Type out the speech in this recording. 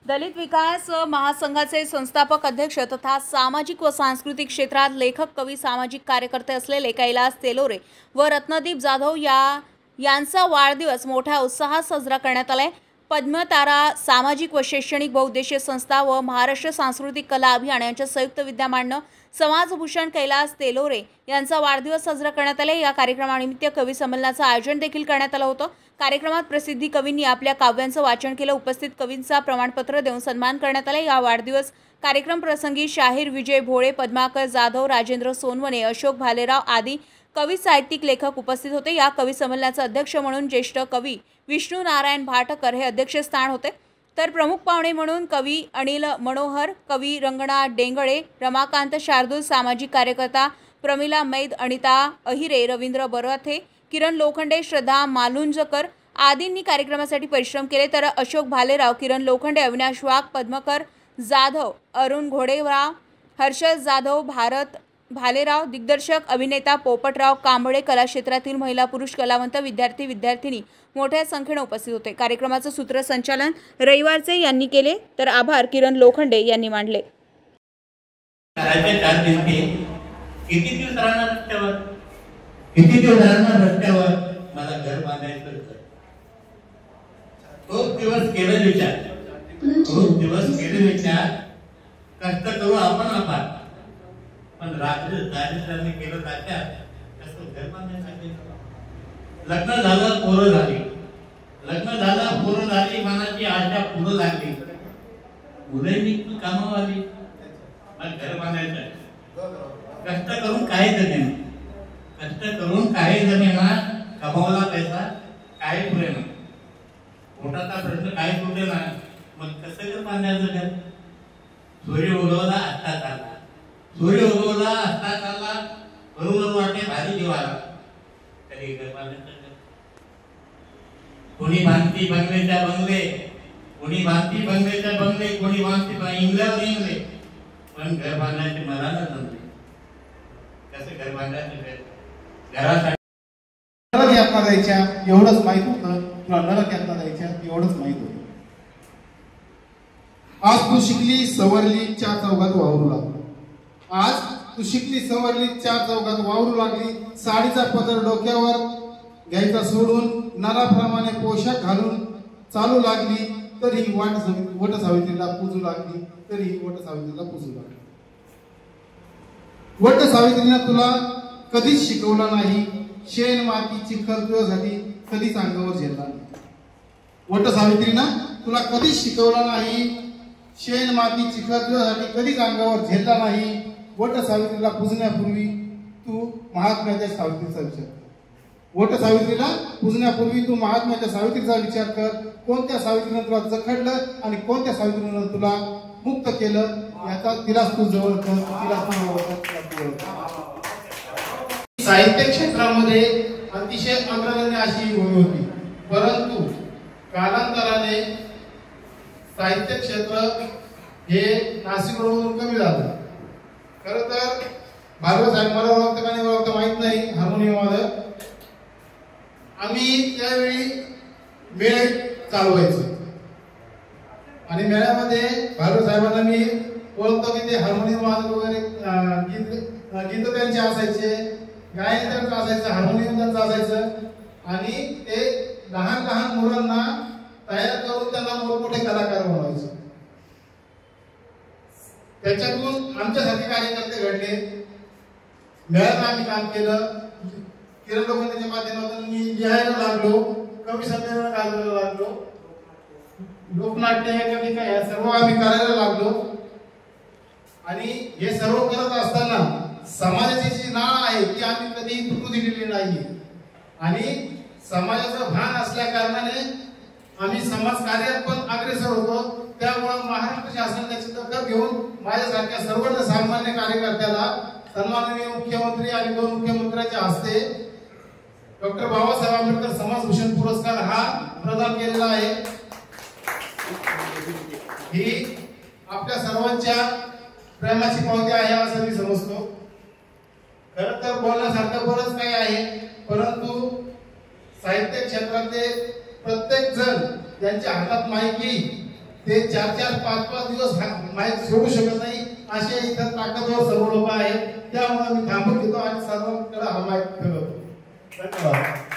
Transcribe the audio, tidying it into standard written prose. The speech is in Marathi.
दलित विकास महासंघाचे संस्थापक अध्यक्ष तथा सामाजिक व सांस्कृतिक क्षेत्रात लेखक, कवी, सामाजिक कार्यकर्ते असलेले कैलास तेलोरे व रत्नदीप जाधव यांचा वाढदिवस मोठ्या उत्साहात साजरा करण्यात आला. पद्मतारा सामाजिक व शैक्षणिक बहुउद्देशीय संस्था व महाराष्ट्र सांस्कृतिक कला अभियान यांच्या संयुक्त विद्यमानं समाजभूषण कैलास तेलोरे यांचा वाढदिवस साजरा करण्यात आला. या कार्यक्रमानिमित्त कवी संमेलनाचं आयोजन देखील करण्यात आलं होतं. कार्यक्रमात प्रसिद्धी कवींनी आपल्या काव्यांचं वाचन केलं. उपस्थित कवींचा प्रमाणपत्र देऊन सन्मान करण्यात आला. या वाढदिवस कार्यक्रम प्रसंगी शाहीर विजय भोळे, पद्माकर जाधव, राजेंद्र सोनवणे, अशोक भालेराव आदी कवी, साहित्यिक, लेखक उपस्थित होते. या कवी संमेलनाचे अध्यक्ष म्हणून ज्येष्ठ कवी विष्णू नारायण भाटकर हे अध्यक्षस्थान होते. तर प्रमुख पाहुणे म्हणून कवी अनिल मनोहर, कवी रंगनाथ डेंगळे, रमाकांत शार्दूल, सामाजिक कार्यकर्ता प्रमिला मैद, अनिता अहिरे, रवींद्र बराथे, किरण लोखंडे, श्रद्धा मालुंजकर आदींनी कार्यक्रमासाठी परिश्रम केले. तर अशोक भालेराव, किरण लोखंडे, अविनाश वाघ, पद्मकर जाधव, अरुण घोडेराव, हर्षद जाधव, भारत भालेराव, दिग्दर्शक अभिनेता पोपटराव कांबळे, कला क्षेत्रातील महिला, पुरुष कलावंत, विद्यार्थी, विद्यार्थिनी मोठ्या संख्येने उपस्थित होते. कार्यक्रमाचं सूत्रसंचालन रविवारचे यांनी केले. तर आभार किरण लोखंडे यांनी मांडले. किती दिवस राहणार रस्त्यावर, मला घर बांधायचं. खूप दिवस केले विचार, कष्ट करू आपण पण रात्री दारिद्र्याने केलं जात्यात कसं घर बांधायसाठी. लग्न झालं, पोरं झाली, मनाची आशा पुरं लागली, मुलंही कामावाली, मग घर बांधायचं. कष्ट करून काही जमेना, कमावला पैसा काही पुरेना, पोटाचा प्रश्न काही सुटेना, मग कसं घर बांधायचं घर. सूर्य उगवला असता चालला, बरोबर वाटे भारी जीवाला, तरी घर बांधायचं. कोणी बांधती बंगल्याच्या बंगले, कोणी बांधती इंगले, पण घर बांधायचे मला न जमले. कसं घर बांधायचं घरासाठी नरक यातना द्यायच्या एवढंच माहित होतं, किंवा नरक यातना द्यायच्या एवढंच माहित होतं. आज तू शिकली सवरली, चार चौघात वावरू लागली. आज तू शिकली सवरली, चार चौघात वावरू लागली. साडीचा पदर डोक्यावर घ्यायचा सोडून, नराप्रमाणे पोशाख घालून चालू लागली. तरी वट सावित्रीला पूजू लागली. वट सावित्रीनं तुला कधीच शिकवलं नाही, शेण माती चिखल तुझ्यासाठी कधीच अंगावर झेलला नाही. वट सावित्रीनं तुला कधीच शिकवलं नाही, शेण माती चिखल तुझ्यासाठी कधीच अंगावर झेलला नाही. वट सावित्रीला पूजण्यापूर्वी तू महात्म्याच्या सावित्रीचा विचार कर. वट सावित्रीला पूजण्यापूर्वी तू महात्म्याच्या सावित्रीचा विचार कर. कोणत्या सावित्रीनं तुला जखडलं आणि कोणत्या सावित्रीनं तुला मुक्त केलं, याचा तिलाच तू जवळ कर. साहित्य क्षेत्रामध्ये अतिशय अग्रगण्य अशी भूमी होती, परंतु कालांतराने साहित्य क्षेत्र हे नाशिकवरून कमी झालं. खरं तर भागवत साहेब मला ओळखतं का नाही ओळखतं माहित नाही, हार्मोनियम वादक. आम्ही त्यावेळी मेळे चालवायचो आणि मेळ्यामध्ये भागवत साहेबांना मी ओळखतो की ते हार्मोनियम वादक वगैरे, गीत त्यांचे असायचे, गायन त्यांचं असायचं, हार्मोनियम त्यांचं असायचं. आणि ते लहान लहान मुलांना तयार करून त्यांना मोठमोठे कलाकार बनवायचे. त्याच्यातून आमच्यासाठी कार्यकर्ते घडले. मेळ्यात आम्ही काम केलं. किरण लोखंडेच्या माध्यमातून मी लिहायला लागलो, कवी संमेलन करायला लागलो, लोकनाट्य कविता या सर्व आम्ही करायला लागलो. आणि हे सर्व करत असताना समाजाची जी नाळ आहे ती आम्ही कधी तुटू दिलेली नाही. आणि समाजाचं भान असल्या कारणाने आम्ही समाज कार्यात पण अग्रेसर होतो. त्यामुळे महाराष्ट्र शासन त्याची दखल घेऊन माझ्यासारख्या सर्व सामान्य कार्यकर्त्याला सन्माननीय मुख्यमंत्री आणि दोन मुख्यमंत्र्यांच्या हस्ते डॉक्टर बाबासाहेब आंबेडकर समाजभूषण पुरस्कार हा प्रदान केलेला आहे. ही आपल्या सर्वांच्या प्रेमाची पावती आहे असं मी समजतो. खरं तर बोलण्यासारखं बरंच काही आहे, परंतु साहित्य क्षेत्रातले प्रत्येक जण ज्यांच्या हातात माईक येईल ते 4-4, 5-5 दिवस माईक सोडू शकत नाही, असे इथं ताकदवर सर्व लोक आहेत. त्यामुळे मी थांबून घेतो आणि सर्वांकडे हा माईक फिरवतो. धन्यवाद.